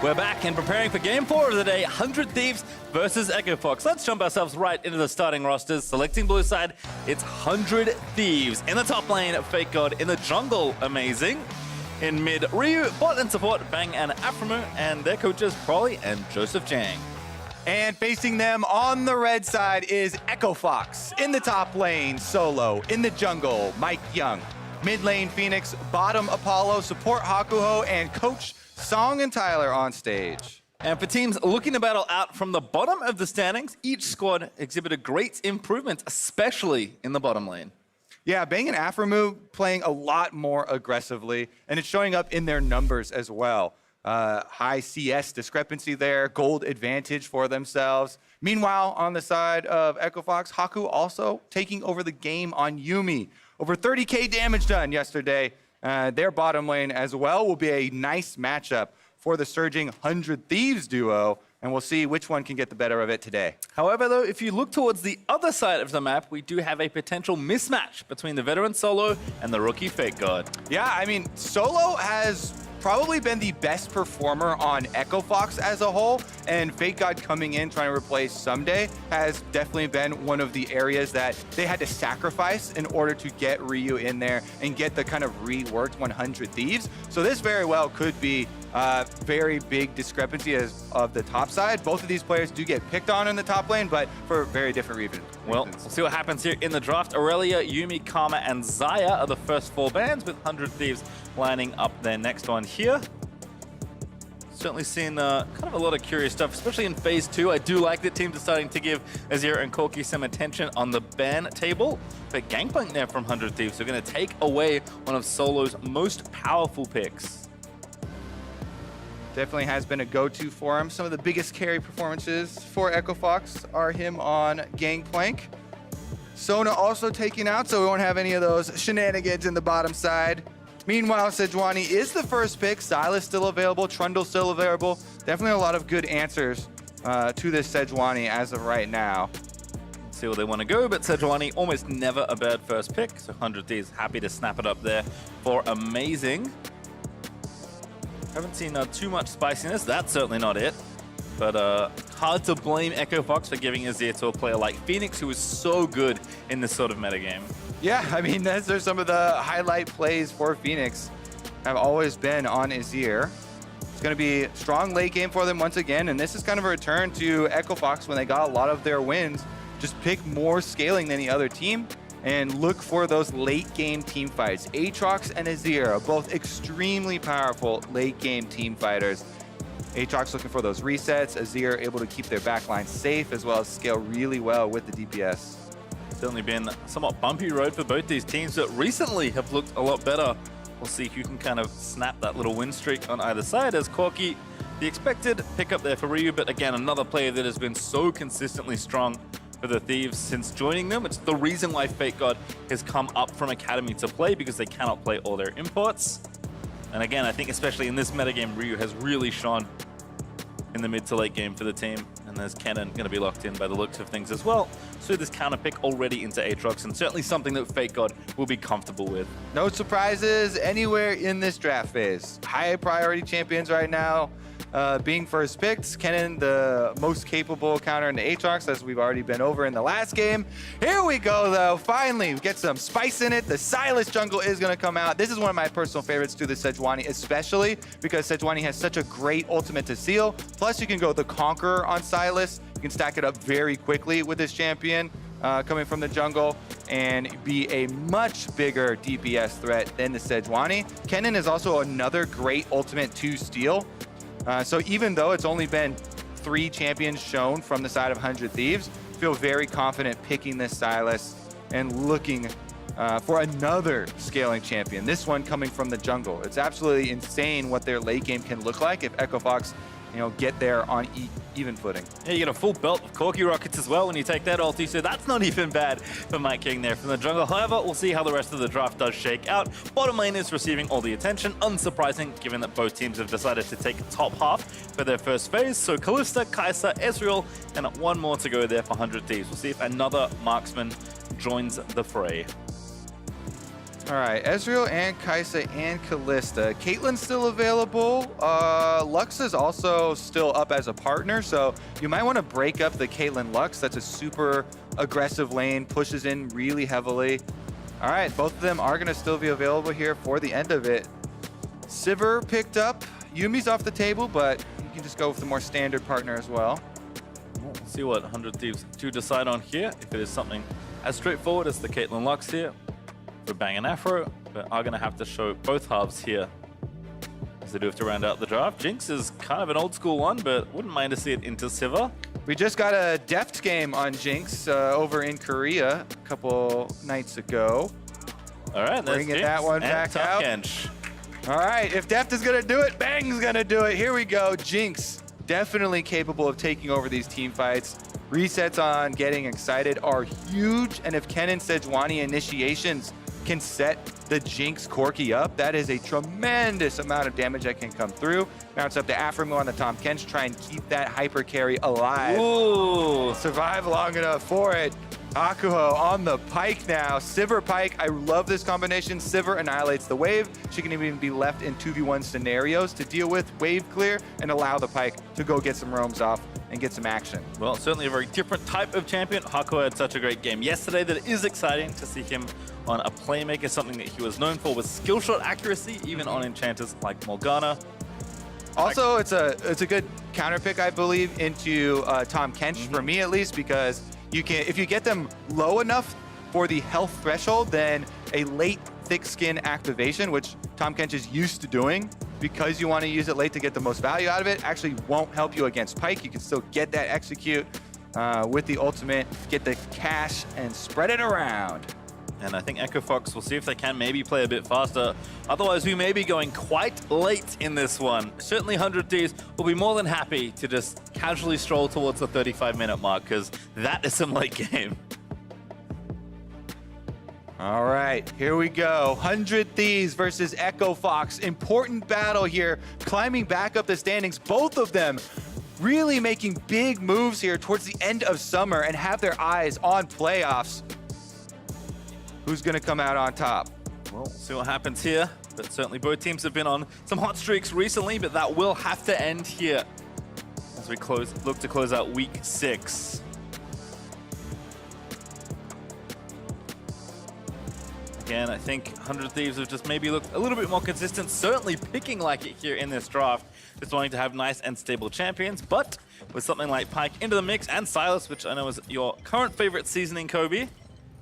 We're back and preparing for Game 4 of the day, 100 Thieves versus Echo Fox. Let's jump ourselves right into the starting rosters. Selecting blue side, it's 100 Thieves. In the top lane, Fake God. In the jungle, Amazing. In mid, Ryu, bot and support, Bang and Aframu, and their coaches, Prolly and Joseph Jang. And facing them on the red side is Echo Fox. In the top lane, Solo. In the jungle, Mike Young. Mid lane, Phoenix. Bottom, Apollo. Support, Hakuho. And coach Song and Tyler on stage. And for teams looking to battle out from the bottom of the standings, each squad exhibited great improvements, especially in the bottom lane. Yeah, Bang and Aframu playing a lot more aggressively, and it's showing up in their numbers as well. High CS discrepancy there, gold advantage for themselves. Meanwhile, on the side of Echo Fox, Haku also taking over the game on Yuumi. Over 30k damage done yesterday. Their bottom lane as well will be a nice matchup for the surging 100 Thieves duo, and we'll see which one can get the better of it today. However, though, if you look towards the other side of the map, we do have a potential mismatch between the veteran Solo and the rookie Fake God. Yeah, I mean, Solo has probably been the best performer on Echo Fox as a whole, and Fake God coming in trying to replace Someday has definitely been one of the areas that they had to sacrifice in order to get Ryu in there and get the kind of reworked 100 Thieves. So this very well could be very big discrepancy of the top side. Both of these players do get picked on in the top lane, but for very different reasons. Well, we'll see what happens here in the draft. Aurelia, Yuumi, Karma, and Zaya are the first 4 bans, with 100 Thieves lining up their next one here. Certainly seen kind of a lot of curious stuff, especially in Phase 2. I do like that teams are starting to give Azir and Corki some attention on the ban table. But Gangplank there from 100 Thieves, so going to take away one of Solo's most powerful picks. Definitely has been a go-to for him. Some of the biggest carry performances for Echo Fox are him on Gangplank. Sona also taking out, so we won't have any of those shenanigans in the bottom side. Meanwhile, Sejuani is the first pick. Silas still available. Trundle still available. Definitely a lot of good answers to this Sejuani as of right now. See where they want to go, but Sejuani almost never a bad first pick. So 100 Thieves happy to snap it up there for Amazing. Haven't seen too much spiciness. That's certainly not it. But hard to blame Echo Fox for giving Azir to a player like Phoenix, who is so good in this sort of metagame. Yeah, I mean, those are some of the highlight plays for Phoenix. Have always been on Azir. It's going to be a strong late game for them once again, and this is kind of a return to Echo Fox when they got a lot of their wins. Just pick more scaling than the other team and look for those late game team fights. Aatrox and Azir are both extremely powerful late game team fighters. Aatrox looking for those resets, Azir able to keep their backline safe as well as scale really well with the DPS. Certainly been a somewhat bumpy road for both these teams, but recently have looked a lot better. We'll see who can kind of snap that little win streak on either side, as Corki, the expected pickup there for Ryu, but again, another player that has been so consistently strong for the Thieves since joining them. It's the reason why Fake God has come up from Academy to play, because they cannot play all their imports. And again, I think especially in this metagame, Ryu has really shone in the mid to late game for the team. And there's Kennen going to be locked in by the looks of things as well. So this counter pick already into Aatrox, and certainly something that Fake God will be comfortable with. No surprises anywhere in this draft phase. High priority champions right now being first picks. Kennen, the most capable counter into Aatrox, as we've already been over in the last game. Here we go, though. Finally, we get some spice in it. The Silas jungle is going to come out. This is one of my personal favorites to the Sejuani, especially because Sejuani has such a great ultimate to seal. Plus, you can go the Conqueror on Silas. You can stack it up very quickly with this champion coming from the jungle and be a much bigger DPS threat than the Sejuani. Kennen is also another great ultimate to steal. So even though it's only been 3 champions shown from the side of 100 Thieves, feel very confident picking this Silas and looking for another scaling champion. This one coming from the jungle. It's absolutely insane what their late game can look like if Echo Fox, get there on even footing. Yeah, you get a full belt of Corki rockets as well when you take that ulti, so that's not even bad for Mike King there from the jungle. However, we'll see how the rest of the draft does shake out. Bottom lane is receiving all the attention, unsurprising given that both teams have decided to take top half for their first phase. So Kalista, Kai'Sa, Ezreal, and one more to go there for 100 Thieves. We'll see if another marksman joins the fray. All right, Ezreal and Kai'Sa and Kalista. Caitlyn's still available. Lux is also still up as a partner, so you might want to break up the Caitlyn Lux. That's a super aggressive lane, pushes in really heavily. All right, both of them are going to still be available here for the end of it. Sivir picked up. Yumi's off the table, but you can just go with the more standard partner as well. We'll see what 100 Thieves 2 decide on here. If it is something as straightforward as the Caitlyn Lux here, for Bang and Afro, but are going to have to show both halves here as they do have to round out the draft. Jinx is kind of an old school one, but wouldn't mind to see it into Sivir. We just got a Deft game on Jinx over in Korea a couple nights ago. All right, bringing that one back out. Kench. All right, if Deft is going to do it, Bang's going to do it. Here we go. Jinx, definitely capable of taking over these team fights. Resets on getting excited are huge, and if Ken and Sejuani initiations can set the Jinx Corki up, that is a tremendous amount of damage that can come through. Now it's up to Aframo on the Tahm Kench, try and keep that hyper carry alive. Ooh. Survive long enough for it. Hakuho on the Pyke now. Sivir Pyke, I love this combination. Sivir annihilates the wave. She can even be left in 2v1 scenarios to deal with wave clear and allow the Pyke to go get some roams off and get some action. Well, certainly a very different type of champion. Hakuho had such a great game yesterday that it is exciting to see him on a playmaker, something that he was known for was skill shot accuracy, even on enchanters like Morgana. Also, it's a good counter pick, I believe, into Tahm Kench, for me at least, because you can, if you get them low enough for the health threshold, then a late thick skin activation, which Tahm Kench is used to doing, because you want to use it late to get the most value out of it, actually won't help you against Pyke. You can still get that execute with the ultimate, get the cash, and spread it around. And I think Echo Fox will see if they can maybe play a bit faster. Otherwise, we may be going quite late in this one. Certainly 100 Thieves will be more than happy to just casually stroll towards the 35-minute mark, because that is some late game. All right, here we go. 100 Thieves versus Echo Fox. Important battle here, climbing back up the standings. Both of them really making big moves here towards the end of summer and have their eyes on playoffs. Who's going to come out on top? Well, we'll see what happens here. But certainly both teams have been on some hot streaks recently, but that will have to end here as we look to close out week 6. Again, I think 100 Thieves have just maybe looked a little bit more consistent, certainly picking like it here in this draft, just wanting to have nice and stable champions, but with something like Pyke into the mix and Sylas, which I know is your current favorite seasoning, Kobe,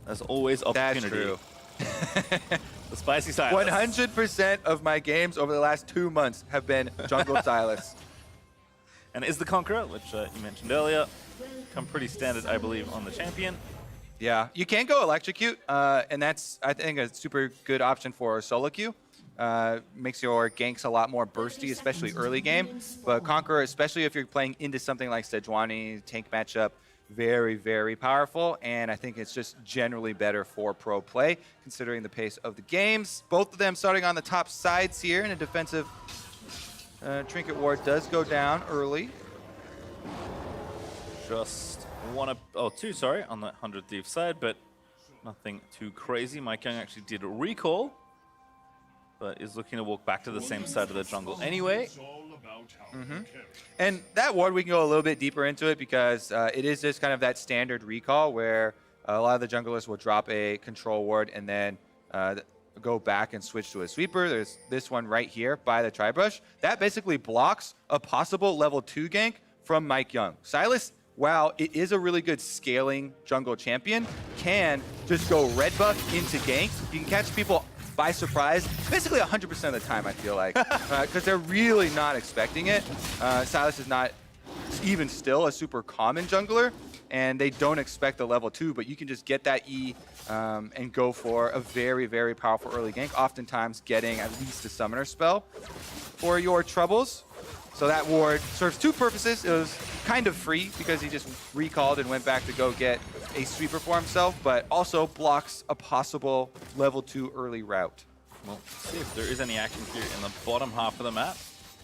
there's always opportunity. That's true. The spicy Sylas. 100% of my games over the last 2 months have been jungle Sylas. And is the Conqueror, which you mentioned earlier, come pretty standard, I believe, on the champion. Yeah, you can go electrocute, and that's, I think, a super good option for solo queue. Makes your ganks a lot more bursty, especially early game. But Conqueror, especially if you're playing into something like Sejuani, tank matchup, very, very powerful, and I think it's just generally better for pro play, considering the pace of the games. Both of them starting on the top sides here, and a defensive trinket ward does go down early. Just two, sorry, on the 100 Thief side, but nothing too crazy. Mike Young actually did a recall, but is looking to walk back to the same side of the jungle anyway. And that ward, we can go a little bit deeper into it because it is just kind of that standard recall where a lot of the junglers will drop a control ward and then go back and switch to a sweeper. There's this one right here by the Tribrush. That basically blocks a possible level 2 gank from Mike Young. Sylas, while it is a really good scaling jungle champion, can just go red buff into gank. You can catch people by surprise, basically 100% of the time, I feel like, because they're really not expecting it. Sylas is not even still a super common jungler, and they don't expect the level 2, but you can just get that E and go for a very, very powerful early gank, oftentimes getting at least a summoner spell for your troubles. So that ward serves 2 purposes. It was kind of free because he just recalled and went back to go get a sweeper for himself, but also blocks a possible level 2 early route. Well, see if there is any action here in the bottom half of the map.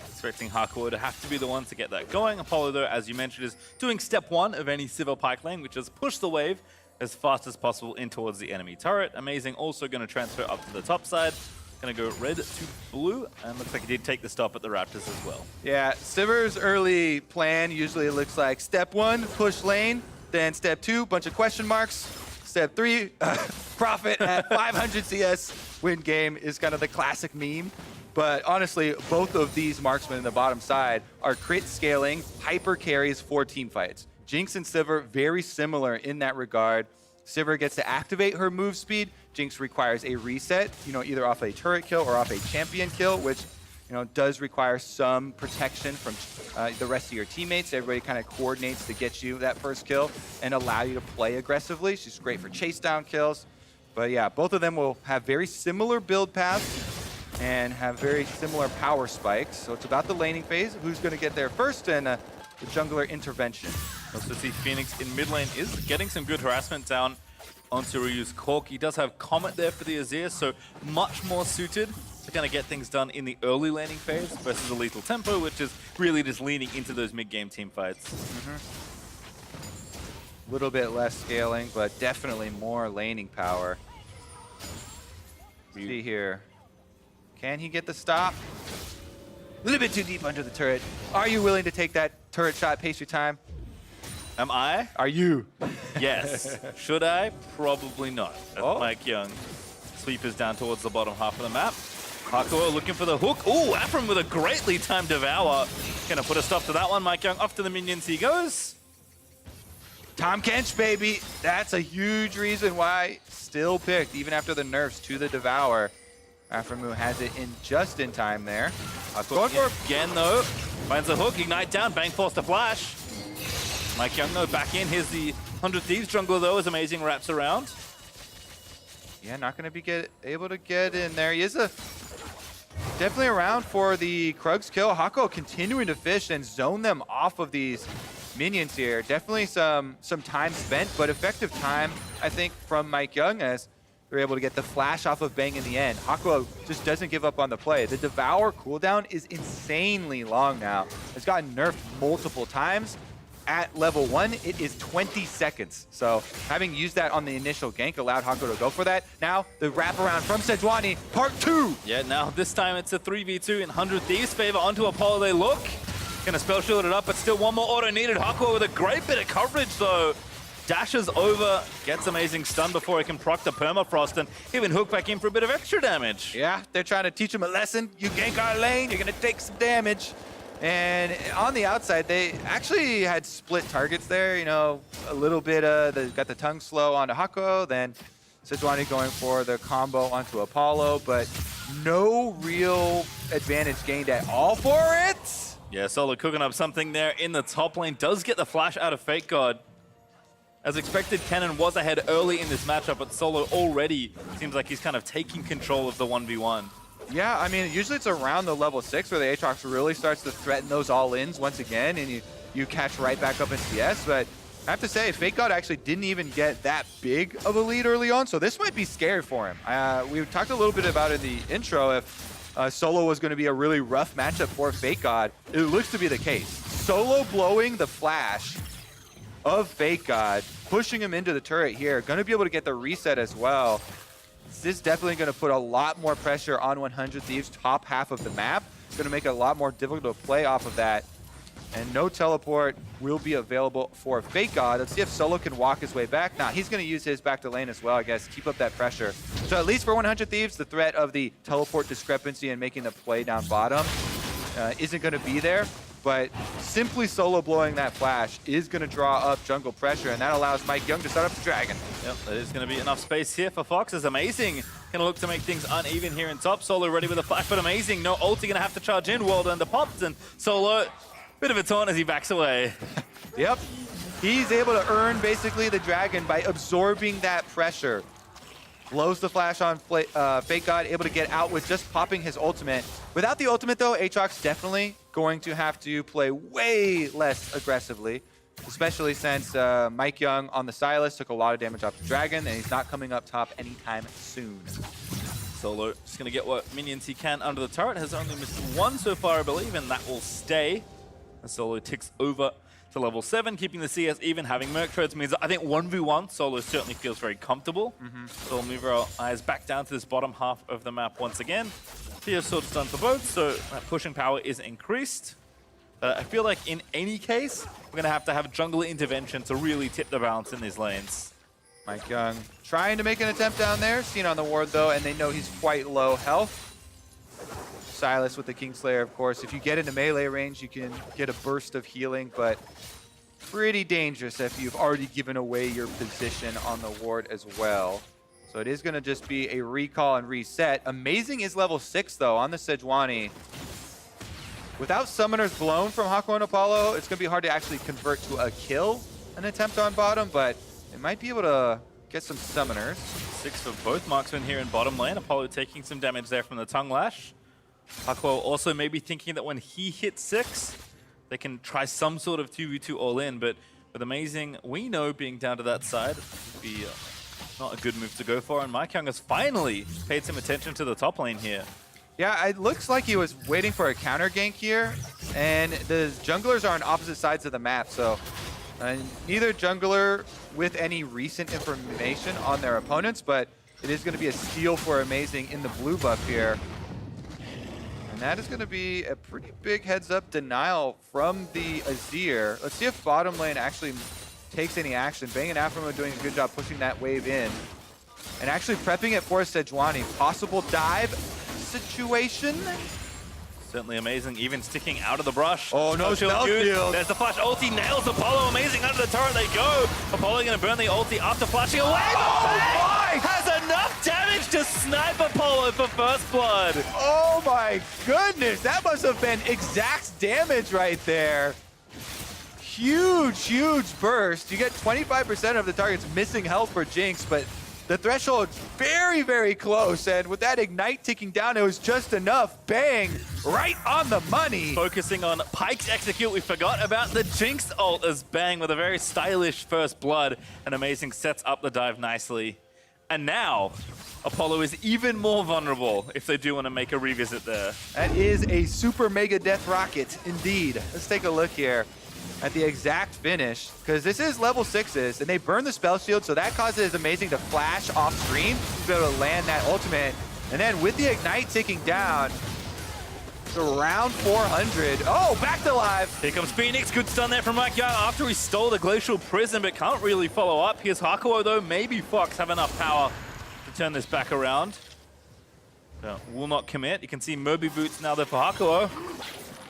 Expecting Hakuho to have to be the one to get that going. Apollo, though, as you mentioned, is doing step 1 of any Sivir Pyke lane, which is push the wave, as fast as possible in towards the enemy turret. Amazing also going to transfer up to the top side. Going to go red to blue, and looks like he did take the stop at the Raptors as well. Yeah, Sivir's early plan usually looks like step 1, push lane, then step 2, bunch of question marks, step 3, profit at 500 CS, win game is kind of the classic meme. But honestly, both of these marksmen in the bottom side are crit scaling hyper carries for team fights. Jinx and Sivir very similar in that regard. Sivir gets to activate her move speed. Jinx requires a reset, either off a turret kill or off a champion kill, which, does require some protection from the rest of your teammates. Everybody kind of coordinates to get you that first kill and allow you to play aggressively. She's great for chase down kills. But yeah, both of them will have very similar build paths and have very similar power spikes. So it's about the laning phase, who's going to get there first, and the jungler intervention. Also see Phoenix in mid lane is getting some good harassment down onto Ryu's Cork. He does have Comet there for the Azir, so much more suited to kind of get things done in the early laning phase versus a Lethal Tempo, which is really just leaning into those mid-game team fights. A little bit less scaling, but definitely more laning power. See here. Can he get the stop? A little bit too deep under the turret. Are you willing to take that turret shot, pace your time? Am I? Are you? Yes. Should I? Probably not. As Oh. Mike Young sweepers down towards the bottom half of the map. Hakuo looking for the hook. Ooh, Afram with a greatly timed devour. Gonna put a stop to that one. Mike Young off to the minions he goes. Tom Kench, baby. That's a huge reason why still picked, even after the nerfs to the Devour. Aframu has it in just in time there. Going for it. Again, though. Finds the hook. Ignite down. Bang force to flash. Mike Young, though, back in. Here's the 100 Thieves jungler, though, as Amazing wraps around. Yeah, not going to be able to get in there. He is definitely around for the Krug's kill. Hako continuing to fish and zone them off of these minions here. Definitely some time spent, but effective time, I think, from Mike Young as they're able to get the flash off of Bang in the end. Hako just doesn't give up on the play. The Devour cooldown is insanely long now. It's gotten nerfed multiple times. At level 1, it is 20 seconds. So having used that on the initial gank allowed Hako to go for that. Now the wraparound from Sejuani, part 2. Yeah, now this time it's a 3v2 in 100 Thieves favor onto Apollo. They look. Gonna spell shield it up, but still one more auto needed. Hako with a great bit of coverage, though. Dashes over, gets Amazing stun before he can proc the permafrost and even hook back in for a bit of extra damage. Yeah, they're trying to teach him a lesson. You gank our lane, you're gonna take some damage. And on the outside, they actually had split targets there. A little bit got the tongue slow onto Hako, then Sejuani going for the combo onto Apollo, but no real advantage gained at all for it. Yeah, Solo cooking up something there in the top lane. Does get the flash out of Fake God. As expected, Kennen was ahead early in this matchup, but Solo already seems like he's kind of taking control of the 1v1. Yeah, I mean, usually it's around the level 6 where the Aatrox really starts to threaten those all-ins once again, and you catch right back up in CS, but I have to say, Fake God actually didn't even get that big of a lead early on, so this might be scary for him. We talked a little bit about in the intro if Solo was going to be a really rough matchup for Fake God. It looks to be the case. Solo blowing the flash of Fake God, pushing him into the turret here, going to be able to get the reset as well. This is definitely going to put a lot more pressure on 100 Thieves' top half of the map. It's going to make it a lot more difficult to play off of that. And no teleport will be available for Fake God. Let's see if Solo can walk his way back. Nah, he's going to use his back to lane as well, I guess, keep up that pressure. So at least for 100 Thieves, the threat of the teleport discrepancy and making the play down bottom isn't going to be there. But simply Solo blowing that flash is going to draw up jungle pressure, and that allows Mike Young to start up the Dragon. Yep, that is going to be enough space here for Fox. Is Amazing going to look to make things uneven here in top. Solo ready with a flash, but Amazing, no ulti, going to have to charge in. World under popped, and Solo, bit of a taunt as he backs away. Yep, he's able to earn basically the Dragon by absorbing that pressure. Blows the flash on Fake God, able to get out with just popping his ultimate. Without the ultimate, though, Aatrox definitely going to have to play way less aggressively, especially since Mike Young on the Silas took a lot of damage off the Dragon, and he's not coming up top anytime soon. Solo just going to get what minions he can under the turret. Has only missed one so far, I believe, and that will stay. And Solo ticks over to level 7, keeping the CS even. Having Merc Treads means that I think 1v1 Solo certainly feels very comfortable. So we'll move our eyes back down to this bottom half of the map once again. Thieves sort of done for both, so that pushing power is increased. I feel like in any case, we're going to have jungler intervention to really tip the balance in these lanes. Mike Young trying to make an attempt down there. Seen on the ward though, and they know he's quite low health. Silas with the Kingslayer, of course. If you get into melee range, you can get a burst of healing, but pretty dangerous if you've already given away your position on the ward as well. So it is going to just be a recall and reset. Amazing is level 6 though on the Sejuani. Without summoners blown from Haku and Apollo, it's going to be hard to actually convert to a kill, an attempt on bottom, but they might be able to get some summoners. 6 for both marksmen here in bottom lane. Apollo taking some damage there from the Tongue Lash. Haku also maybe thinking that when he hits 6, they can try some sort of 2v2 all-in, but with Amazing, we know being down to that side would be not a good move to go for, and Mike Young has finally paid some attention to the top lane here. Yeah, it looks like he was waiting for a counter gank here, and the junglers are on opposite sides of the map, so neither jungler with any recent information on their opponents, but it is going to be a steal for Amazing in the blue buff here. And that is going to be a pretty big heads-up denial from the Azir. Let's see if bottom lane actually takes any action. Bang and Aframo doing a good job pushing that wave in. And actually prepping it for Sejuani. Possible dive situation. Certainly Amazing, even sticking out of the brush. Oh, no stealth shield. There's the flash ulti, nails Apollo. Amazing, under the turret they go. Apollo going to burn the ulti after flashing away. Oh my! Has enough damage to snipe Apollo for first blood. Oh my goodness, that must have been exact damage right there. Huge, huge burst. You get 25% of the target's missing health for Jinx, but the threshold's very, very close, and with that Ignite ticking down, it was just enough. Bang! Right on the money! Focusing on Pyke's execute, we forgot about the Jinx ult as Bang with a very stylish first blood, and Amazing sets up the dive nicely. And now, Apollo is even more vulnerable if they do want to make a revisit there. That is a super mega death rocket, indeed. Let's take a look here at the exact finish, because this is level 6s, and they burn the spell shield, so that causes Amazing to flash off screen to be able to land that ultimate. And then with the Ignite ticking down, it's around 400. Oh, back to life. Here comes Phoenix, good stun there from Mike Young after he stole the Glacial Prison, but can't really follow up. Here's Hakuo though, maybe Fox have enough power to turn this back around. So, will not commit. You can see Moby Boots now there for Hakuo.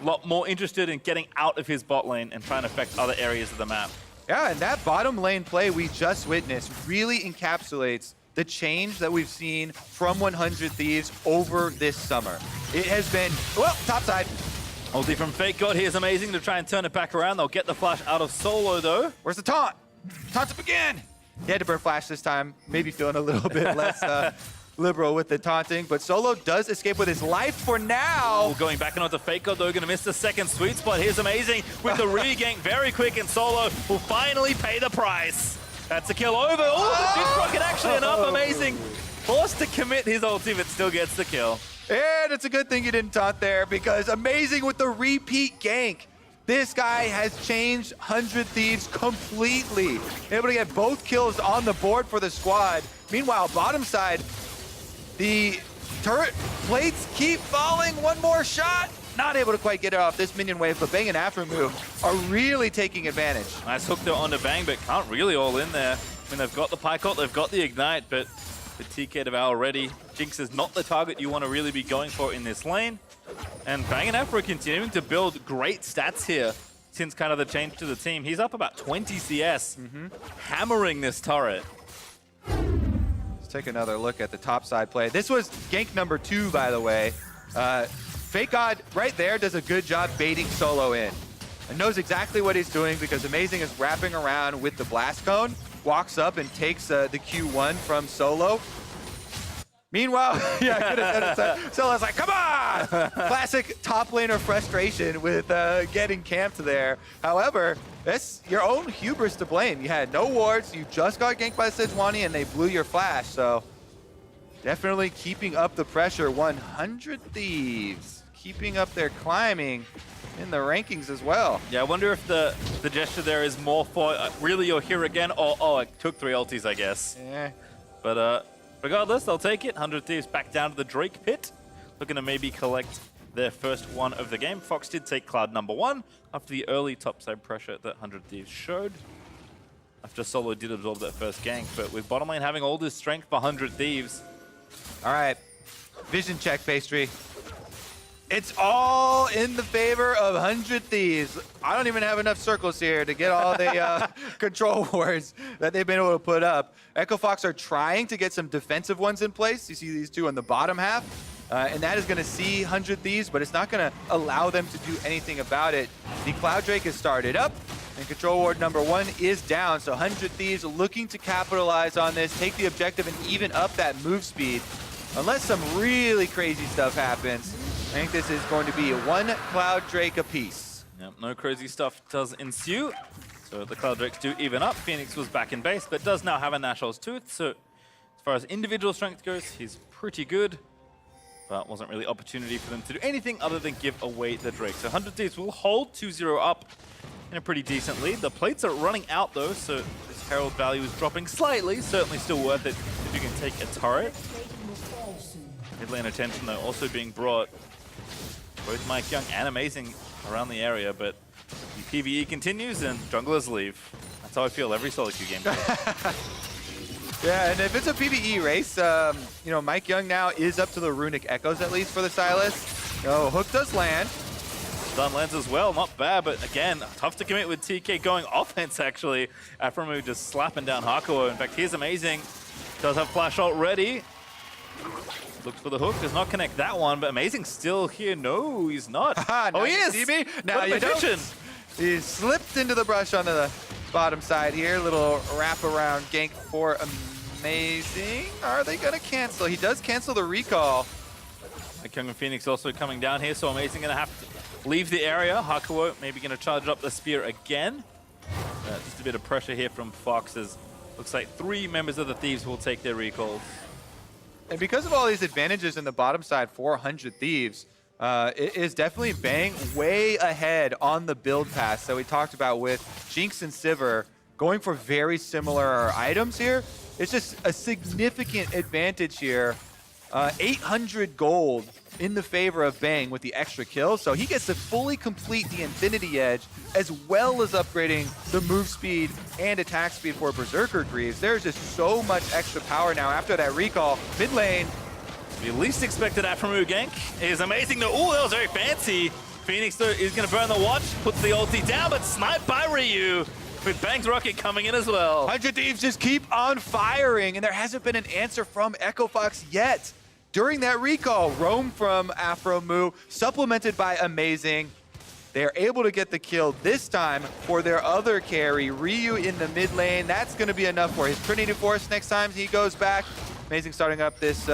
A lot more interested in getting out of his bot lane and trying to affect other areas of the map. Yeah, and that bottom lane play we just witnessed really encapsulates the change that we've seen from 100 Thieves over this summer. It has been, well, top side. Ulti from Fake God, here's Amazing to try and turn it back around. They'll get the flash out of Solo though. Where's the taunt? Taunt up again. He had to burn flash this time, maybe feeling a little bit less liberal with the taunting, but Solo does escape with his life for now. Oh, going back onto Fake God though, gonna miss the second sweet spot. Here's Amazing with the regank very quick, and Solo will finally pay the price. That's a kill over. Oh, the Jinx rocket actually enough. Amazing. Forced to commit his ulti, but still gets the kill. And it's a good thing you didn't taunt there, because Amazing with the repeat gank. This guy has changed 100 Thieves completely. Able to get both kills on the board for the squad. Meanwhile, bottom side, the turret plates keep falling. One more shot. Not able to quite get it off this minion wave, but Bang and Afro move are really taking advantage. Nice hook there onto Bang, but can't really all in there. I mean, they've got the Pyke ult, they've got the Ignite, but the TK Devour already. Jinx is not the target you want to really be going for in this lane. And Bang and Afro continuing to build great stats here since kind of the change to the team. He's up about 20 CS, hammering this turret. Let's take another look at the top side play. This was gank number 2, by the way. Fake God right there does a good job baiting Solo in. And knows exactly what he's doing, because Amazing is wrapping around with the Blast Cone, walks up and takes the Q1 from Solo. Meanwhile, yeah, I could have done it. Solo's like, come on! Classic top laner frustration with getting camped there. However, that's your own hubris to blame. You had no wards, you just got ganked by Sejuani, and they blew your flash, so definitely keeping up the pressure. 100 Thieves keeping up their climbing in the rankings as well. Yeah, I wonder if the gesture there is more for really you're here again, or oh, it took 3 ultis, I guess. Yeah. But regardless, they'll take it. 100 Thieves back down to the Drake pit, looking to maybe collect their first one of the game. Fox did take Cloud #1 after the early topside pressure that 100 Thieves showed. After Solo did absorb that first gank, but with bottom lane having all this strength for 100 Thieves. All right, vision check, Pastry. It's all in the favor of 100 Thieves. I don't even have enough circles here to get all the control wards that they've been able to put up. Echo Fox are trying to get some defensive ones in place. You see these two on the bottom half. And that is going to see 100 Thieves, but it's not going to allow them to do anything about it. The Cloud Drake is started up, and control ward #1 is down. So 100 Thieves looking to capitalize on this, take the objective, and even up that move speed. Unless some really crazy stuff happens, I think this is going to be 1 Cloud Drake apiece. Yep, no crazy stuff does ensue. So the Cloud Drakes do even up. Phoenix was back in base, but does now have a Nashor's Tooth. So as far as individual strength goes, he's pretty good. But wasn't really opportunity for them to do anything other than give away the Drake. So 100 Thieves will hold 2-0 up in a pretty decent lead. The plates are running out though, so this Herald value is dropping slightly. Certainly still worth it if you can take a turret. Mid lane attention though also being brought. Both Mike Young and Amazing around the area, but the PvE continues and junglers leave. That's how I feel every solo queue game. Yeah, and if it's a PvE race, you know, Mike Young now is up to the Runic Echoes at least for the Sylas. Oh, hook does land. Stun lands as well, not bad, but again, tough to commit with TK going offense actually. Aphromoo just slapping down Hakuo. In fact, here's Amazing. Does have flash ult ready. Looks for the hook, does not connect that one, but Amazing still here. No, he's not. Oh, he is! Now you don't. He slipped into the brush onto the bottom side here. Little wraparound gank for Amazing. Are they gonna cancel? He does cancel the recall. Mike Young and Phoenix also coming down here, so Amazing gonna have to leave the area. Hakuo maybe gonna charge up the spear again. Just a bit of pressure here from Fox as looks like 3 members of the Thieves will take their recalls. And because of all these advantages in the bottom side for 100 Thieves, it is definitely Bang way ahead on the build path that we talked about with Jinx and Sivir going for very similar items here. It's just a significant advantage here. 800 gold in the favor of Bang with the extra kill. So he gets to fully complete the Infinity Edge as well as upgrading the move speed and attack speed for Berserker Greaves. There's just so much extra power now after that recall. Mid lane. The least expected Aphromoo gank is Amazing though. Ooh, that was very fancy. Phoenix though is going to burn the watch, puts the ulti down, but sniped by Ryu. With Bang's rocket coming in as well. 100 Thieves just keep on firing, and there hasn't been an answer from Echo Fox yet. During that recall, roam from Aphromoo, supplemented by Amazing. They are able to get the kill this time for their other carry, Ryu in the mid lane. That's going to be enough for his Trinity Force next time he goes back. Amazing starting up this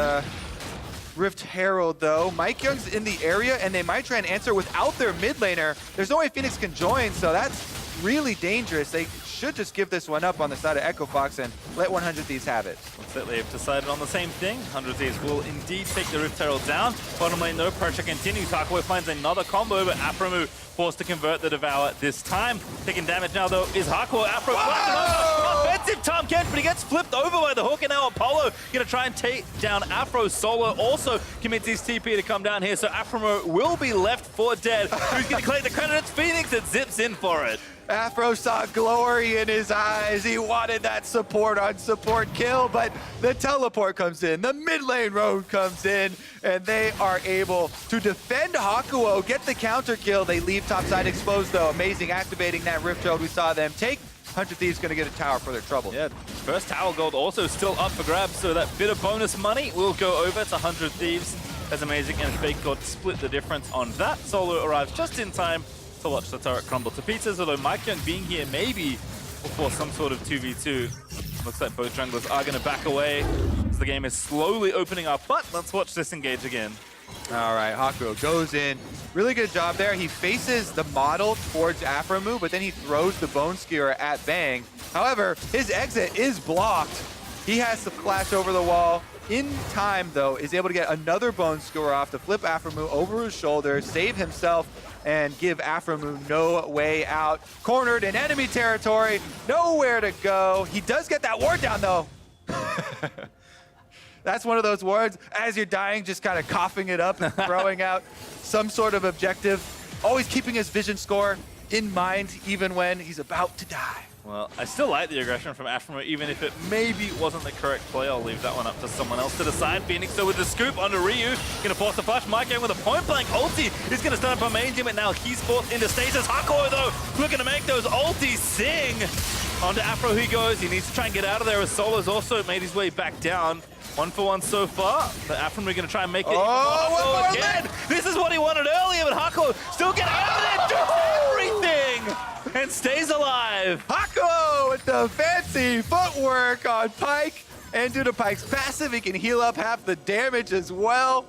Rift Herald though. Mike Young's in the area, and they might try and answer without their mid laner. There's no way Phoenix can join, so that's really dangerous. They should just give this one up on the side of Echo Fox and let 100 Thieves have it. Looks like they've decided on the same thing. 100 Thieves will indeed take the Rift Herald down. Bottom lane, no pressure continues. Hakuo finds another combo, but Aphromoo forced to convert the Devour this time. Taking damage now, though, is Hakuo. Afro offensive Tom Kent, but he gets flipped over by the hook, and now Apollo gonna try and take down Afro. Solo also commits his TP to come down here, so Aphromoo will be left for dead. Who's gonna collect the credit? It's Phoenix that zips in for it. Afro saw glory in his eyes. He wanted that support on support kill, but the teleport comes in, the mid lane road comes in, and they are able to defend Hakuo, get the counter kill. They leave topside exposed though. Amazing activating that Rift Herald we saw them take. 100 Thieves gonna get a tower for their trouble. Yeah, first tower gold also still up for grabs, so that bit of bonus money will go over to 100 Thieves. As Amazing and Fake God split the difference on that. Solo arrives just in time to watch the turret crumble to pieces, although Mike Young being here maybe will force some sort of 2v2. Looks like both junglers are going to back away as the game is slowly opening up, but let's watch this engage again. All right, Hakuo goes in. Really good job there. He faces the model towards Aphromoo, but then he throws the Bone Skewer at Bang. However, his exit is blocked. He has to flash over the wall. In time, though, is able to get another bone skewer off to flip Aframu over his shoulder, save himself, and give Aframu no way out. Cornered in enemy territory, nowhere to go. He does get that ward down, though. That's one of those wards, as you're dying, just kind of coughing it up and throwing out some sort of objective. Always keeping his vision score in mind, even when he's about to die. Well, I still like the aggression from Aframu, even if it maybe wasn't the correct play. I'll leave that one up to someone else to decide. Phoenix, though, with the scoop onto Ryu. Gonna force the flash. Mike with a point-blank ulti. He's gonna start up a main team, and now he's forced into stasis. Hakuo, though, looking to make those ultis sing. Onto Afro he goes. He needs to try and get out of there, as Solo's also made his way back down. 1-for-1 so far, but Aframu gonna try and make it Oh, again. This is what he wanted earlier, but Hakuo still getting out of there, does everything, and stays alive. Hakuo with the fancy footwork on Pyke, and due to Pyke's passive, he can heal up half the damage as well.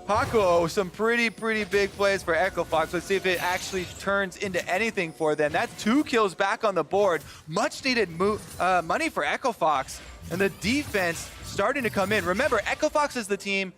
Hakuo, some pretty big plays for Echo Fox. Let's see if it actually turns into anything for them. That's 2 kills back on the board. Much needed money for Echo Fox, and the defense starting to come in. Remember, Echo Fox is the team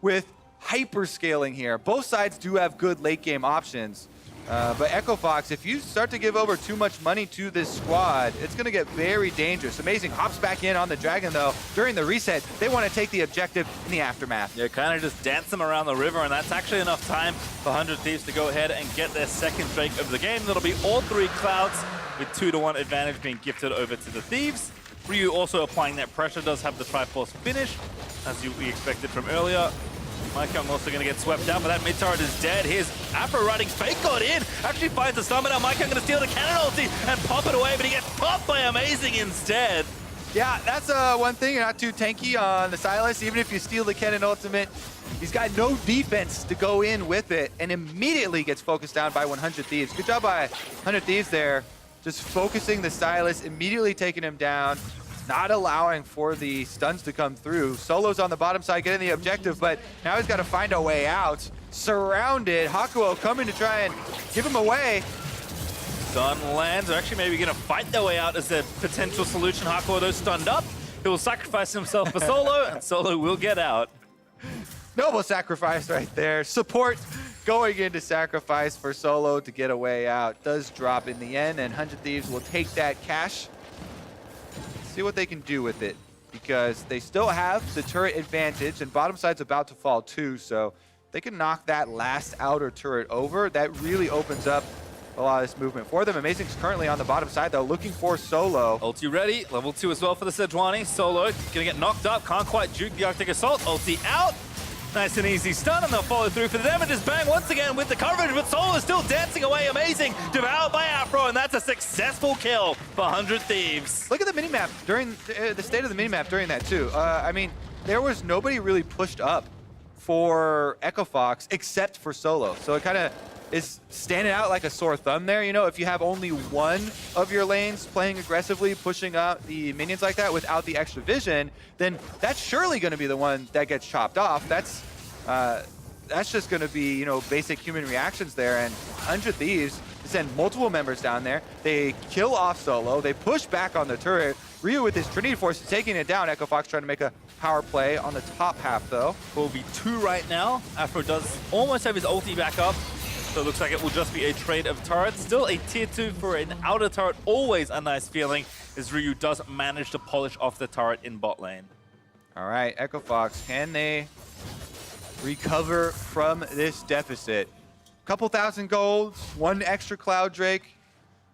with hyper scaling here. Both sides do have good late game options. But Echo Fox, if you start to give over too much money to this squad, it's going to get very dangerous. Amazing hops back in on the Dragon, though. During the reset, they want to take the objective in the aftermath. Yeah, kind of just dance them around the river, and that's actually enough time for 100 Thieves to go ahead and get their second strike of the game. That'll be all 3 clouds, with 2-1 advantage being gifted over to the Thieves. Ryu also applying that pressure, does have the Triforce finish, as we expected from earlier. Maikang also going to get swept out, but that mid turret is dead. Here's Afro riding Fake God in. Actually finds the summon. Now Maikang going to steal the cannon ulti and pop it away, but he gets popped by Amazing instead. Yeah, that's one thing. You're not too tanky on the Sylas. Even if you steal the cannon ultimate, he's got no defense to go in with it, and immediately gets focused down by 100 Thieves. Good job by 100 Thieves there. Just focusing the Sylas, immediately taking him down, not allowing for the stuns to come through. Solo's on the bottom side getting the objective, but now he's got to find a way out. Surrounded, Hakuo coming to try and give him away. Stun lands, or actually maybe going to fight their way out as a potential solution. Hakuo, though, stunned up. He will sacrifice himself for Solo, and Solo will get out. Noble sacrifice right there. Support going into sacrifice for Solo to get a way out. Does drop in the end, and 100 Thieves will take that cash. See what they can do with it, because they still have the turret advantage, and bottom side's about to fall too, so they can knock that last outer turret over. That really opens up a lot of this movement for them. Amazing's currently on the bottom side, though, looking for Solo. Ulti ready, level 2 as well for the Sejuani. Solo gonna get knocked up, can't quite juke the Arctic Assault. Ulti out. Nice and easy stun, and they'll follow through for the damages. Bang once again with the coverage, but Solo is still dancing away. Amazing, devoured by Afro, and that's a successful kill for 100 Thieves. Look at the minimap during the state of the minimap during that too. I mean, there was nobody really pushed up for Echo Fox except for Solo. So it kind of is standing out like a sore thumb there. You know, if you have only one of your lanes playing aggressively, pushing out the minions like that without the extra vision, then that's surely going to be the one that gets chopped off. That's just going to be, you know, basic human reactions there. And 100 Thieves send multiple members down there. They kill off Solo. They push back on the turret. Ryu with his Trinity Force is taking it down. Echo Fox trying to make a power play on the top half, though. Will be 2 right now. Afro does almost have his ulti back up. So it looks like it will just be a trade of turrets. Still a tier 2 for an outer turret. Always a nice feeling, as Ryu does manage to polish off the turret in bot lane. All right, Echo Fox, can they recover from this deficit? Couple thousand golds, 1 extra Cloud Drake.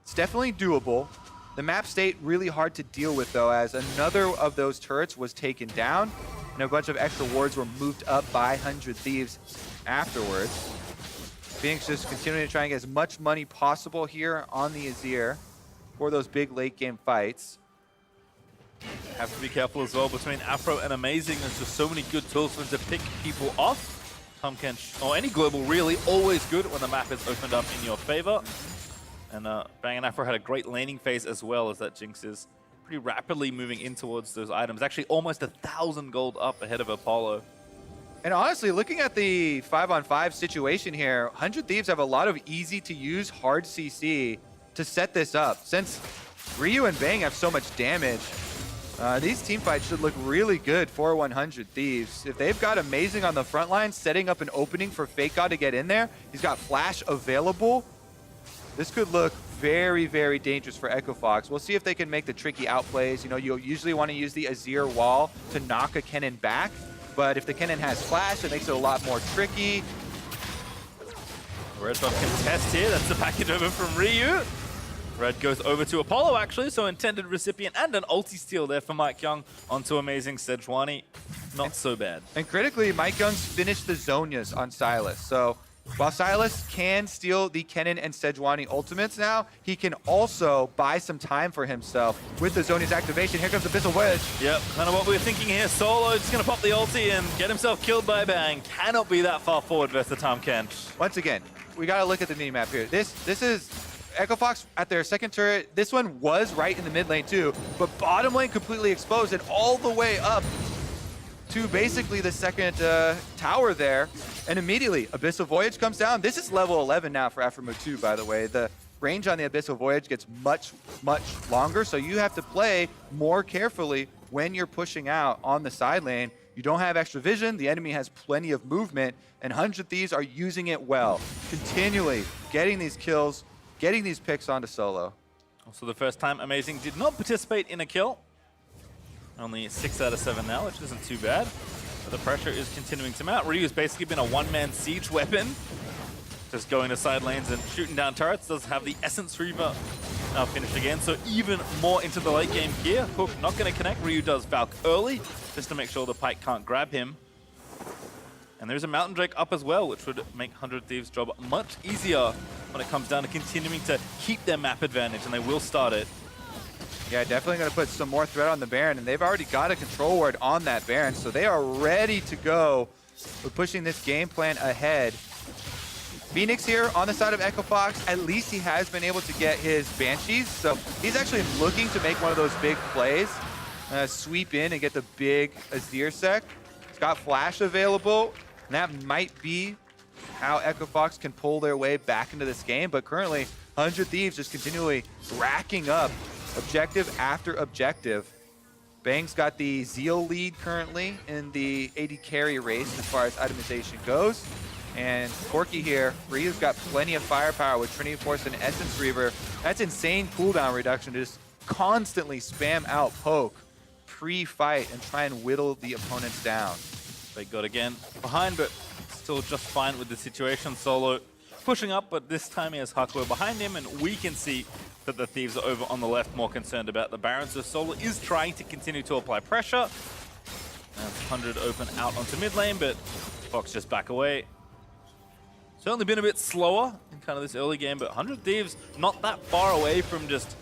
It's definitely doable. The map state really hard to deal with, though, as another of those turrets was taken down, and a bunch of extra wards were moved up by 100 Thieves afterwards. Phoenix just continuing to try and get as much money possible here on the Azir for those big late game fights. Have to be careful as well between Afro and Amazing. There's just so many good tools for them to pick people off. Or any global really, always good when the map is opened up in your favor. And Bang and Afro had a great laning phase as well, as that Jinx is pretty rapidly moving in towards those items. Actually almost 1,000 gold up ahead of Apollo. And honestly, looking at the 5-on-5 situation here, 100 Thieves have a lot of easy-to-use hard CC to set this up. Since Ryu and Bang have so much damage, These team fights should look really good for 100 Thieves. If they've got Amazing on the front line, setting up an opening for Fake God to get in there, he's got Flash available. This could look very, very dangerous for Echo Fox. We'll see if they can make the tricky outplays. You know, you'll usually want to use the Azir wall to knock a Kennen back, but if the Kennen has Flash, it makes it a lot more tricky. Red buff contest here. That's the package over from Ryu. Red goes over to Apollo, actually, so intended recipient and an ulti steal there for Mike Young onto Amazing Sejuani. Not so bad. And critically, Mike Young's finished the Zhonya's on Sylas. So while Sylas can steal the Kennen and Sejuani ultimates now, he can also buy some time for himself with the Zhonya's activation. Here comes Abyssal Voyage. Yep, kind of what we were thinking here. Solo just going to pop the ulti and get himself killed by Bang. Cannot be that far forward versus the Tahm Kench. Once again, we got to look at the mini-map here. This is Echo Fox at their second turret. This one was right in the mid lane too, but bottom lane completely exposed and all the way up to basically the second tower there. And immediately, Abyssal Voyage comes down. This is level 11 now for Aphromo 2, by the way. The range on the Abyssal Voyage gets much, much longer, so you have to play more carefully when you're pushing out on the side lane. You don't have extra vision, the enemy has plenty of movement, and 100 Thieves are using it well. Continually getting these kills, getting these picks onto Solo. Also the first time Amazing did not participate in a kill. Only 6 out of 7 now, which isn't too bad. But the pressure is continuing to mount. Ryu's basically been a one-man siege weapon. Just going to side lanes and shooting down turrets. Does have the Essence Reaver now finished again. So even more into the late game here. Hook not going to connect. Ryu does Valk early just to make sure the Pike can't grab him. And there's a Mountain Drake up as well, which would make 100 Thieves' job much easier when it comes down to continuing to keep their map advantage, and they will start it. Yeah, definitely going to put some more threat on the Baron, and they've already got a control ward on that Baron, so they are ready to go with pushing this game plan ahead. Phoenix here on the side of Echo Fox, at least he has been able to get his Banshees, so he's actually looking to make one of those big plays, sweep in and get the big Azir sec. He's got Flash available, and that might be how Echo Fox can pull their way back into this game, but currently 100 Thieves just continually racking up objective after objective. Bang's got the Zeal lead currently in the AD carry race as far as itemization goes. And Corki here, Ryu's got plenty of firepower with Trinity Force and Essence Reaver. That's insane cooldown reduction to just constantly spam out poke pre-fight and try and whittle the opponents down. They got again behind, but still just fine with the situation. Solo pushing up, but this time he has Hakuo behind him, and we can see that the Thieves are over on the left, more concerned about the Baron. So Solo is trying to continue to apply pressure. And 100 open out onto mid lane, but Fox just back away. Certainly been a bit slower in kind of this early game, but 100 Thieves not that far away from just,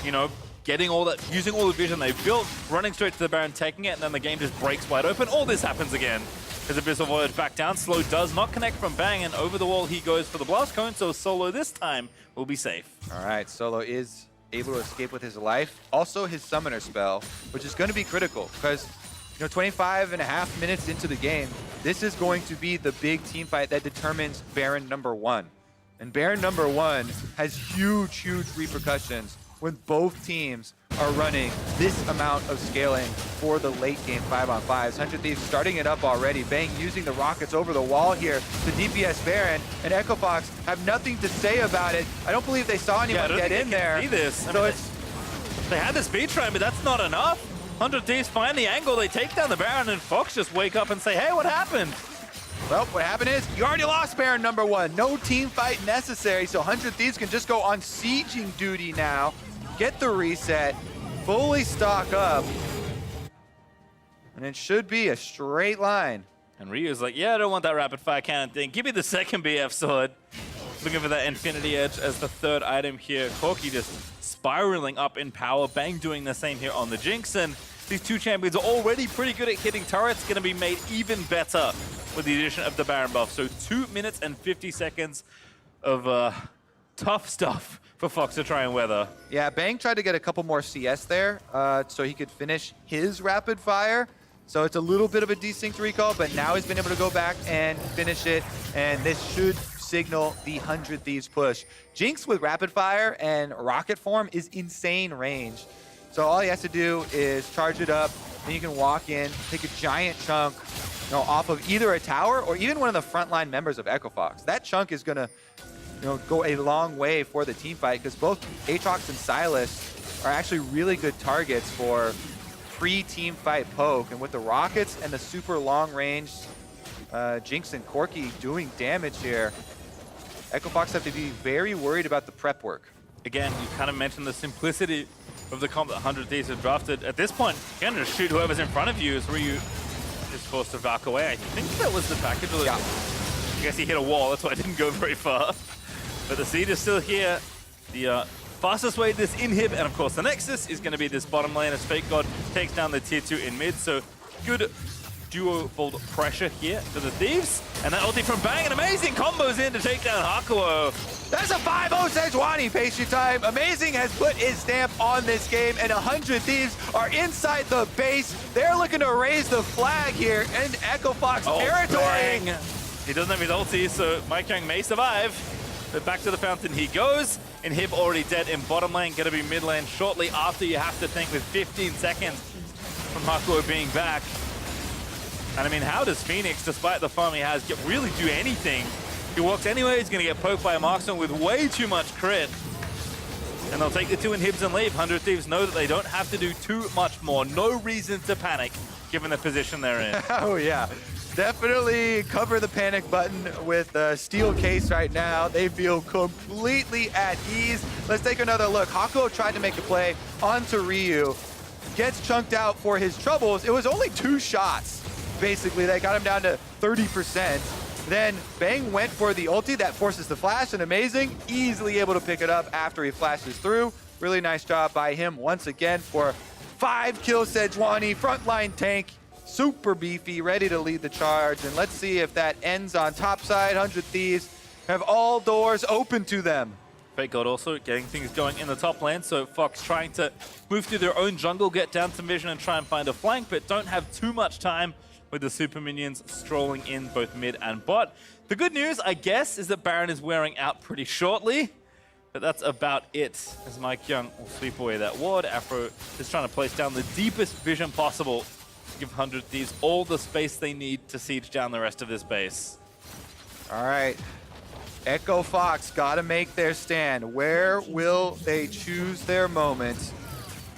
you know, getting all that, using all the vision they've built, running straight to the Baron, taking it, and then the game just breaks wide open. All this happens again. As Abyssal Voyage back down, Slow does not connect from Bang, and over the wall he goes for the Blast Cone, so Solo this time will be safe. All right, Solo is able to escape with his life. Also his Summoner spell, which is going to be critical, because 25.5 minutes into the game, this is going to be the big team fight that determines Baron number 1. And Baron number 1 has huge, huge repercussions when both teams are running this amount of scaling for the late game 5-on-5s. 100 Thieves starting it up already. Bang using the rockets over the wall here to DPS Baron, and Echo Fox have nothing to say about it. I don't believe they saw anyone get in there. See this. So they had the speed train, but that's not enough. 100 Thieves find the angle, they take down the Baron, and Fox just wake up and say, hey, what happened? Well, what happened is you already lost Baron number 1. No team fight necessary, so 100 Thieves can just go on sieging duty now, get the reset, fully stock up, and it should be a straight line. And Ryu's like, yeah, I don't want that rapid fire cannon thing. Give me the second BF sword. Looking for that Infinity Edge as the third item here. Corki just spiraling up in power. Bang doing the same here on the Jinx. And these two champions are already pretty good at hitting turrets. Going to be made even better with the addition of the Baron buff. So 2 minutes and 50 seconds of tough stuff for Fox to try and weather. Yeah, Bang tried to get a couple more CS there so he could finish his rapid fire. So it's a little bit of a desync recall, but now he's been able to go back and finish it, and this should signal the 100 Thieves push. Jinx with rapid fire and rocket form is insane range. So all he has to do is charge it up, and you can walk in, take a giant chunk, off of either a tower or even one of the frontline members of Echo Fox. That chunk is gonna, go a long way for the team fight because both Aatrox and Sylas are actually really good targets for pre-team fight poke. And with the rockets and the super long range Jinx and Corki doing damage here, Echo Fox have to be very worried about the prep work. Again, you kind of mentioned the simplicity of the comp that 100 Thieves have drafted. At this point, you can just shoot whoever's in front of you as Ryu is forced to back away. I think that was the package. Yeah. I guess he hit a wall, that's why I didn't go very far. But the seed is still here. The fastest way to this inhib, and of course the Nexus, is going to be this bottom lane as Fake God takes down the tier 2 in mid. So good duo-fold pressure here to the Thieves. And that ulti from Bang, and amazing combos in to take down Hakuo. That's a 5-0 Sejuani pastry time. Amazing has put his stamp on this game, and 100 Thieves are inside the base. They're looking to raise the flag here in Echo Fox territory. Bang. He doesn't have his ulti, so Mike Young may survive. But back to the fountain he goes. Inhib already dead in bottom lane, gonna be mid lane shortly after, you have to think, with 15 seconds from Hakuo being back. And I mean, how does Phoenix, despite the farm he has, really do anything? He walks anyway, he's gonna get poked by a marksman with way too much crit. And they'll take the 2 inhibs and leave. 100 Thieves know that they don't have to do too much more. No reason to panic, given the position they're in. Oh yeah, definitely cover the panic button with Steel Case right now. They feel completely at ease. Let's take another look. Hakuo tried to make a play onto Ryu. Gets chunked out for his troubles. It was only 2 shots, basically, that got him down to 30%. Then Bang went for the ulti that forces the flash, and Amazing easily able to pick it up after he flashes through. Really nice job by him once again for 5 kills. Sejuani, frontline tank, super beefy, ready to lead the charge. And let's see if that ends on top side. 100 Thieves have all doors open to them. Fake God also getting things going in the top lane, so Fox trying to move through their own jungle, get down some vision and try and find a flank, but don't have too much time with the super minions strolling in both mid and bot. The good news, I guess, is that Baron is wearing out pretty shortly, but that's about it, as Mike Young will sweep away that ward. Afro is trying to place down the deepest vision possible to give 100 Thieves all the space they need to siege down the rest of this base. All right, Echo Fox got to make their stand. Where will they choose their moment?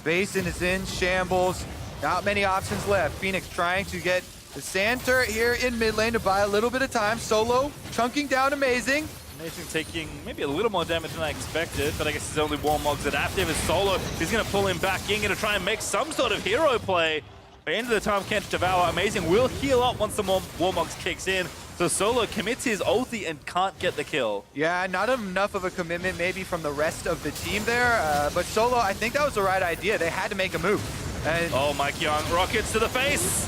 Basin is in shambles. Not many options left. Phoenix trying to get the sand turret here in mid lane to buy a little bit of time. Solo chunking down Amazing. Amazing taking maybe a little more damage than I expected, but I guess his only Warmog's adaptive is Solo. He's going to pull him back in, going to try and make some sort of hero play. By the end of the time, can't devour. Amazing will heal up once the Warmog's kicks in. So Solo commits his ulti and can't get the kill. Yeah, not enough of a commitment maybe from the rest of the team there, but Solo, I think that was the right idea. They had to make a move. And oh, Mike Young, rockets to the face.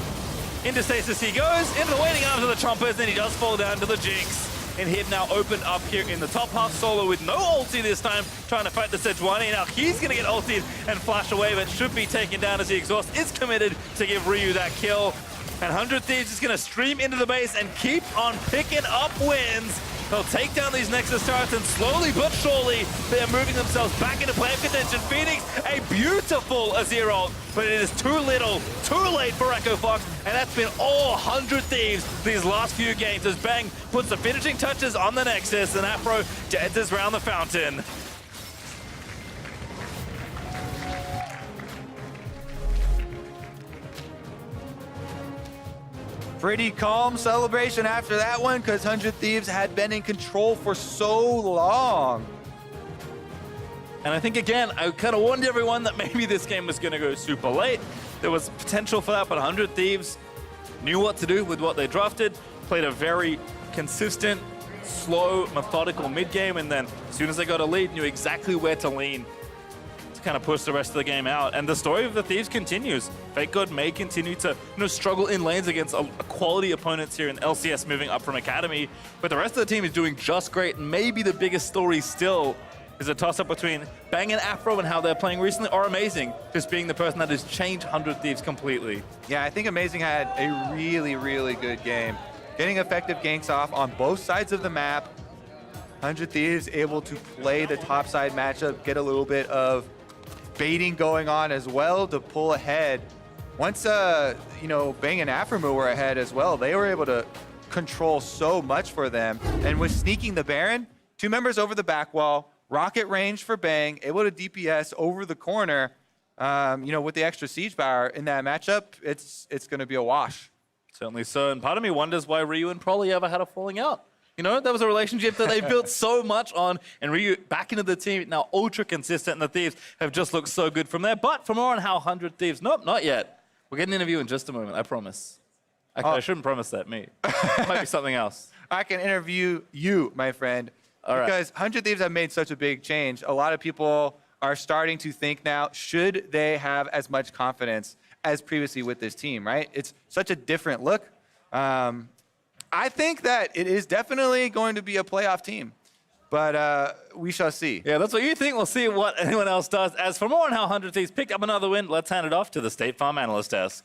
Into stasis he goes, into the waiting arms of the Chompers, then he does fall down to the Jinx. Inhib now opened up here in the top half. Solo with no ulti this time, trying to fight the Sejuani. Now he's going to get ultied and flash away, but should be taken down as the exhaust is committed to give Ryu that kill. And 100 Thieves is going to stream into the base and keep on picking up wins. They'll take down these Nexus turrets, and slowly but surely, they're moving themselves back into player contention. Phoenix, a beautiful Azir ult, but it is too little, too late for Echo Fox, and that's been all 100 Thieves these last few games as Bang puts the finishing touches on the Nexus, and Afro enters round the fountain. pretty calm celebration after that one because 100 Thieves had been in control for so long. And I think, again, I kind of warned everyone that maybe this game was going to go super late. There was potential for that, but 100 Thieves knew what to do with what they drafted, played a very consistent, slow, methodical mid-game, and then as soon as they got a lead, knew exactly where to lean to kind of push the rest of the game out. And the story of the Thieves continues. Fake God may continue to struggle in lanes against a quality opponents here in LCS moving up from Academy, but the rest of the team is doing just great. And maybe the biggest story still is a toss-up between Bang and Afro and how they're playing recently, or Amazing just being the person that has changed 100 Thieves completely. Yeah, I think Amazing had a really, really good game. Getting effective ganks off on both sides of the map. 100 Thieves able to play the top side matchup, get a little bit of baiting going on as well to pull ahead. Once, Bang and Aphromoo were ahead as well, they were able to control so much for them. And with sneaking the Baron, 2 members over the back wall, rocket range for Bang, able to DPS over the corner. With the extra siege power in that matchup, it's going to be a wash. Certainly so. And part of me wonders why Ryu and Prolly ever had a falling out. That was a relationship that they built so much on, and Ryu back into the team, now ultra consistent, and the Thieves have just looked so good from there. But for more on how 100 Thieves, nope, not yet. We'll get an interview in just a moment, I promise. I shouldn't promise that, me. It might be something else. I can interview you, my friend, because 100 Thieves have made such a big change. A lot of people are starting to think now, should they have as much confidence as previously with this team, right? It's such a different look. I think that it is definitely going to be a playoff team, but we shall see. Yeah, that's what you think. We'll see what anyone else does. As for more on how 100 Thieves picked up another win, let's hand it off to the State Farm Analyst Desk.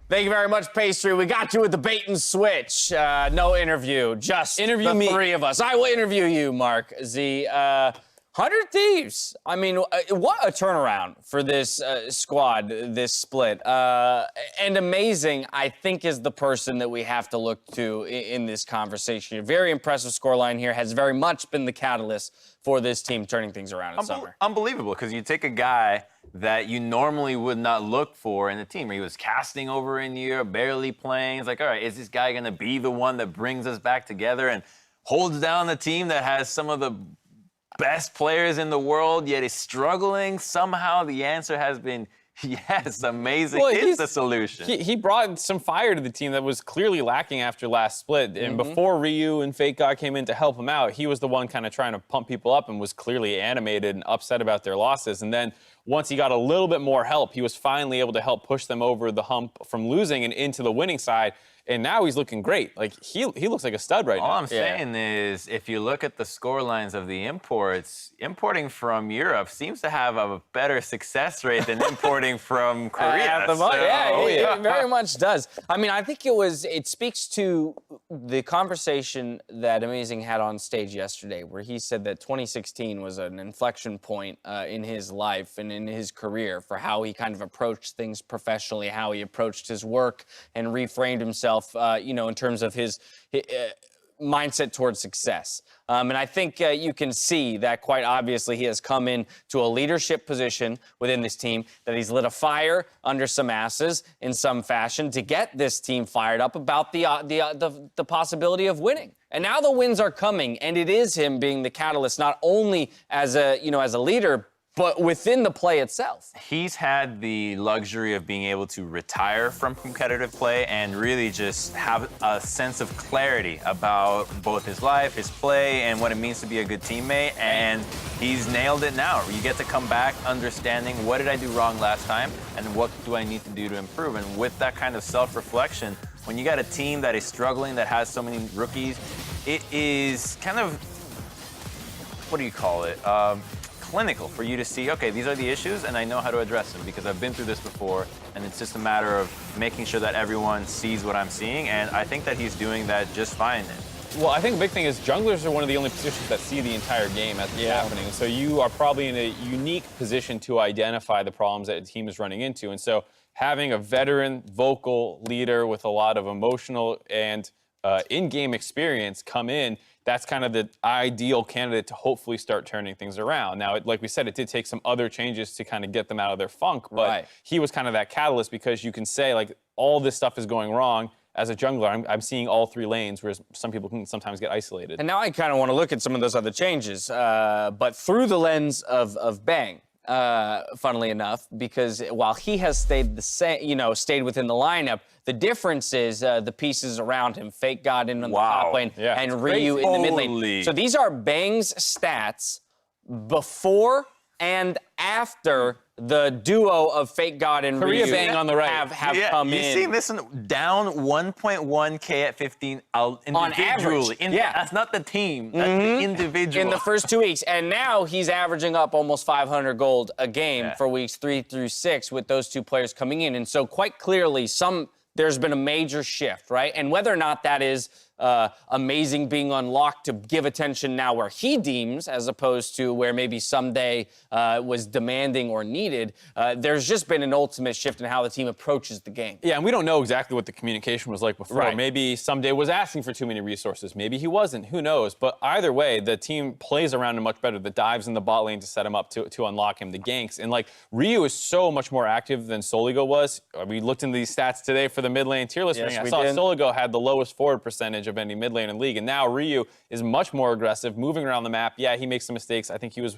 Thank you very much, Pastry. We got you with the bait and switch. No interview, just interview the 3 of us. I will interview you, Mark Z. 100 Thieves. I mean, what a turnaround for this squad, this split. And amazing, I think, is the person that we have to look to in this conversation. A very impressive scoreline here, has very much been the catalyst for this team turning things around in summer. Unbelievable, because you take a guy that you normally would not look for in the team. He was casting over in Europe, barely playing. It's like, all right, is this guy going to be the one that brings us back together and holds down the team that has some of the best players in the world, yet is struggling? Somehow the answer has been yes, amazing. Well, it's the solution. He brought some fire to the team that was clearly lacking after last split. And before Ryu and Fake God came in to help him out, he was the one kind of trying to pump people up and was clearly animated and upset about their losses. And then once he got a little bit more help, he was finally able to help push them over the hump from losing and into the winning side. And now he's looking great. Like, he looks like a stud right now. All I'm saying is, if you look at the score lines of the imports, importing from Europe seems to have a better success rate than importing from Korea. At the moment, it very much does. I mean, I think it speaks to the conversation that Amazing had on stage yesterday, where he said that 2016 was an inflection point in his life and in his career for how he kind of approached things professionally, how he approached his work and reframed himself, in terms of his mindset towards success. And I think you can see that quite obviously he has come in to a leadership position within this team, that he's lit a fire under some asses in some fashion to get this team fired up about the possibility of winning. And now the wins are coming, and it is him being the catalyst, not only as a leader, but within the play itself. He's had the luxury of being able to retire from competitive play and really just have a sense of clarity about both his life, his play, and what it means to be a good teammate. And he's nailed it now. You get to come back understanding, what did I do wrong last time, and what do I need to do to improve? And with that kind of self-reflection, when you got a team that is struggling, that has so many rookies, it is kind of, what do you call it? Clinical for you to see, okay, these are the issues and I know how to address them because I've been through this before, and it's just a matter of making sure that everyone sees what I'm seeing, and I think that he's doing that just fine. Well, I think the big thing is junglers are one of the only positions that see the entire game as it's happening. So you are probably in a unique position to identify the problems that a team is running into. And so having a veteran, vocal leader with a lot of emotional and in-game experience come in, that's kind of the ideal candidate to hopefully start turning things around. Now, like we said, it did take some other changes to kind of get them out of their funk, but he was kind of that catalyst, because you can say, like, all this stuff is going wrong. As a jungler, I'm seeing all 3 lanes, whereas some people can sometimes get isolated. And now I kind of want to look at some of those other changes, but through the lens of Bang. Funnily enough, because while he has stayed the same, stayed within the lineup, the difference is the pieces around him. Fake God in on the top lane and Ryu in the mid lane. So these are Bang's stats before and after the duo of Fake God and Korea Ryu Bang on the right have come in. You see this down 1.1K at 15 individually. On average, That's not the team. That's the individual. In the first 2 weeks. And now he's averaging up almost 500 gold a game for weeks 3 through 6 with those 2 players coming in. And so quite clearly there's been a major shift, right? And whether or not that is Amazing being unlocked to give attention now where he deems, as opposed to where maybe someday was demanding or needed. There's just been an ultimate shift in how the team approaches the game. Yeah, and we don't know exactly what the communication was like before. Right. Maybe someday was asking for too many resources. Maybe he wasn't. Who knows? But either way, the team plays around him much better. The dives in the bot lane to set him up to unlock him, the ganks. And like Ryu is so much more active than Soligo was. We looked into these stats today for the mid lane tier list. Yes, I we saw did. Soligo had the lowest forward percentage of any mid lane in league. And now Ryu is much more aggressive, moving around the map. Yeah, he makes some mistakes. I think he was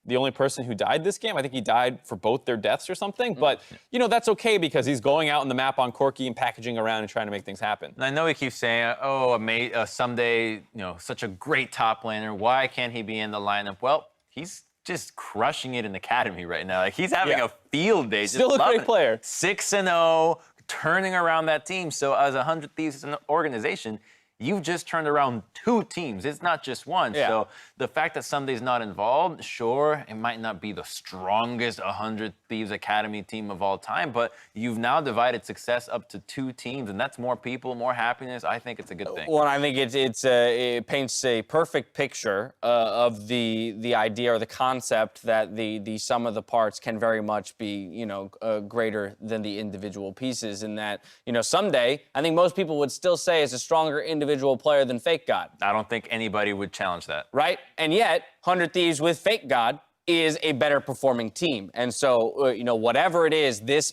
the only person who died this game. I think he died for both their deaths or something. But, you know, that's okay because he's going out on the map on Corki and packaging around and trying to make things happen. And I know he keeps saying, oh, someday, you know, such a great top laner. Why can't he be in the lineup? Well, he's just crushing it in Academy right now. Like, he's having a field day. Still a great player. 6-0, turning around that team. So as 100 Thieves organization, you've just turned around 2 teams. It's not just one. Yeah. So the fact that Sunday's not involved, sure, it might not be the strongest 100 Thieves Academy team of all time, but you've now divided success up to 2 teams, and that's more people, more happiness. I think it's a good thing. Well, I think it paints a perfect picture of the idea or the concept that the sum of the parts can very much be, you know, greater than the individual pieces. In that, you know, someday I think most people would still say is a stronger individual player than Fake God. I don't think anybody would challenge that. Right? And yet, 100 Thieves with Fake God is a better performing team. And so, you know, whatever it is, this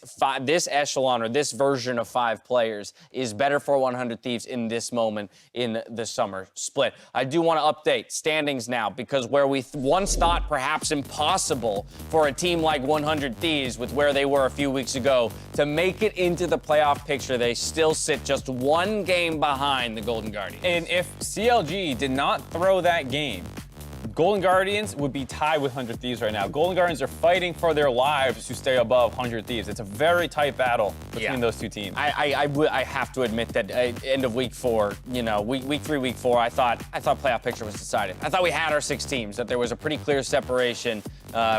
echelon or this version of 5 players is better for 100 Thieves in this moment in the summer split. I do want to update standings now, because where we once thought perhaps impossible for a team like 100 Thieves with where they were a few weeks ago to make it into the playoff picture, they still sit just 1 game behind the Golden Guardians. And if CLG did not throw that game, Golden Guardians would be tied with 100 Thieves right now. Golden Guardians are fighting for their lives to stay above 100 Thieves. It's a very tight battle between those 2 teams. I have to admit that end of week 4, you know, week 3, week 4, I thought playoff picture was decided. I thought we had our 6 teams, that there was a pretty clear separation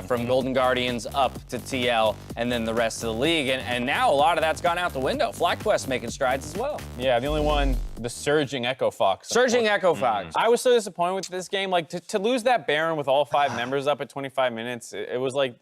from Golden Guardians up to TL and then the rest of the league. And now a lot of that's gone out the window. FlyQuest making strides as well. Yeah, the only one, the surging Echo Fox. Surging Echo Fox. I was so disappointed with this game. Like, to lose that Baron with all 5 members up at 25 minutes, it was like,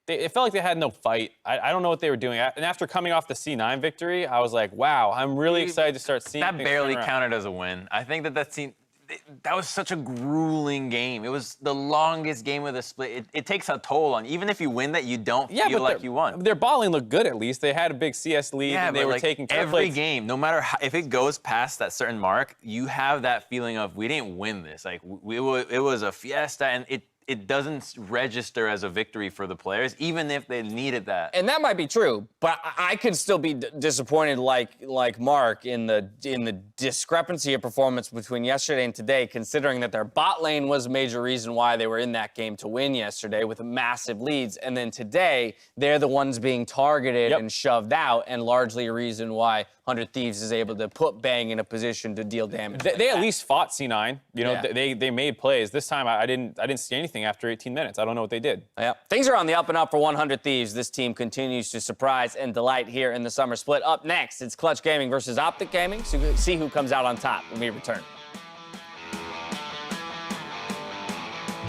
it felt like they had no fight. I don't know what they were doing. And after coming off the C9 victory, I was like, wow, I'm really excited to start seeing that things barely turn around. counted as a win. I think that was such a grueling game. It was the longest game of the split. It takes a toll on you. Even if you win that, you don't feel like you won. Their ball lane looked good at least. They had a big CS lead and they were taking every game, no matter how, if it goes past that certain mark, you have that feeling of we didn't win this. Like it was a fiesta, and it doesn't register as a victory for the players, even if they needed that. And that might be true, but I could still be disappointed, like Mark, in the discrepancy of performance between yesterday and today, considering that their bot lane was a major reason why they were in that game to win yesterday with massive leads, and then today they're the ones being targeted and shoved out, and largely a reason why 100 Thieves is able to put Bang in a position to deal damage. They at least fought C9. You know, they made plays. This time I didn't see anything after 18 minutes. I don't know what they did. Yeah. Things are on the up and up for 100 Thieves. This team continues to surprise and delight here in the summer split. Up next, it's Clutch Gaming versus Optic Gaming. So see who comes out on top when we return.